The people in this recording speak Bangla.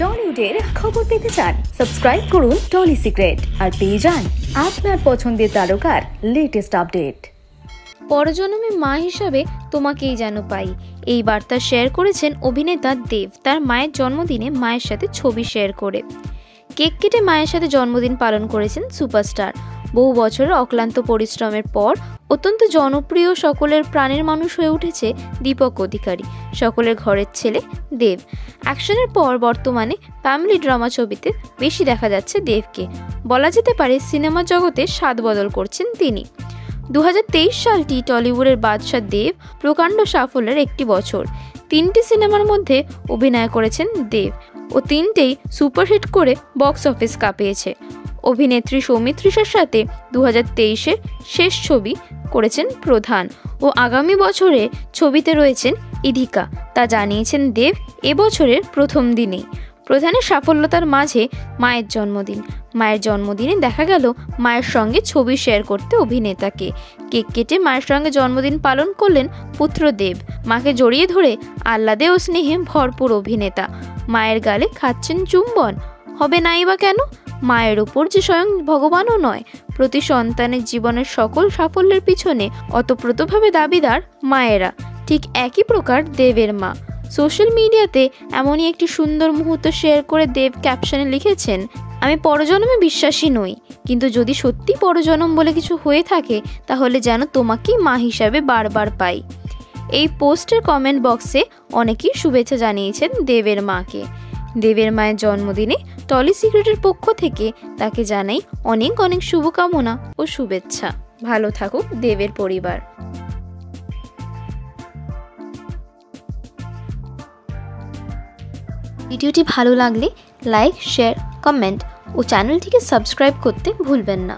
টলিউডের খবর পেতে চান সাবস্ক্রাইব করুন টলি সিক্রেট আর পেয়ে যান আপনার পছন্দের তারকার লেটেস্ট আপডেট। পরজন্মে মা হিসাবে তোমাকেই যেন পাই, এই বার্তা শেয়ার করেছেন অভিনেতা দেব তার মায়ের জন্মদিনে মায়ের সাথে ছবি শেয়ার করে। কেক কেটে মায়ের সাথে জন্মদিন পালন করেছেন সুপারস্টার। বহু বছরের অক্লান্ত পরিশ্রমের পর অত্যন্ত জনপ্রিয় সকলের প্রাণের মানুষ হয়ে উঠেছে দীপক অধিকারী, সকলের ঘরের ছেলে দেব। অ্যাকশনের পর বর্তমানে ফ্যামিলি ড্রামা ছবিতে বেশি দেখা যাচ্ছে দেবকে। বলা যেতে পারে সিনেমা জগতে স্বাদ বদল করছেন তিনি। 2023 সালটি টলিউডের বাদশা দেব প্রকাণ্ড সাফল্যের একটি বছর। 3টি সিনেমার মধ্যে অভিনয় করেছেন দেব ও 3টেই সুপারহিট করে বক্স অফিস কাঁপিয়েছে। অভিনেত্রী সৌমিত্রিষার সাথে 2023-এর শেষ ছবি করেছেন প্রধান ও আগামী বছরে ছবিতে রয়েছেন ইধিকা, তা জানিয়েছেন দেব এবছরের প্রথম দিনেই। প্রধানের সাফল্যতার মাঝে মায়ের জন্মদিন। মায়ের জন্মদিনে দেখা গেল মায়ের সঙ্গে ছবি শেয়ার করতে অভিনেতাকে। কেক কেটে মায়ের সঙ্গে জন্মদিন পালন করলেন পুত্র দেব। মাকে জড়িয়ে ধরে আহ্লাদে ও স্নেহে ভরপুর অভিনেতা। মায়ের গালে খাচ্ছেন চুম্বন। হবে নাই বা কেন? মায়ের ওপর যে স্বয়ং ভগবানও নয়। প্রতি সন্তানের জীবনের সকল সাফল্যের পিছনে অতপ্রতভাবে দাবিদার মায়েরা। ঠিক একই প্রকার দেবের মা। সোশ্যাল মিডিয়াতে এমনই একটি সুন্দর মুহূর্ত শেয়ার করে দেব ক্যাপশনে লিখেছেন, আমি পরজন্মে বিশ্বাসী নই, কিন্তু যদি সত্যি পরজন্ম বলে কিছু হয়ে থাকে তাহলে যেন তোমাকেই মা হিসাবে বারবার পাই। এই পোস্টের কমেন্ট বক্সে অনেকেই শুভেচ্ছা জানিয়েছেন দেবের মাকে। দেবের মায়ের জন্মদিনে টলি সিক্রেটের পক্ষ থেকে তাকে জানাই অনেক অনেক শুভকামনা ও শুভেচ্ছা। ভালো থাকুক দেবের পরিবার। ভিডিওটি ভালো লাগলে লাইক, শেয়ার, কমেন্ট ও চ্যানেলটিকে সাবস্ক্রাইব করতে ভুলবেন না।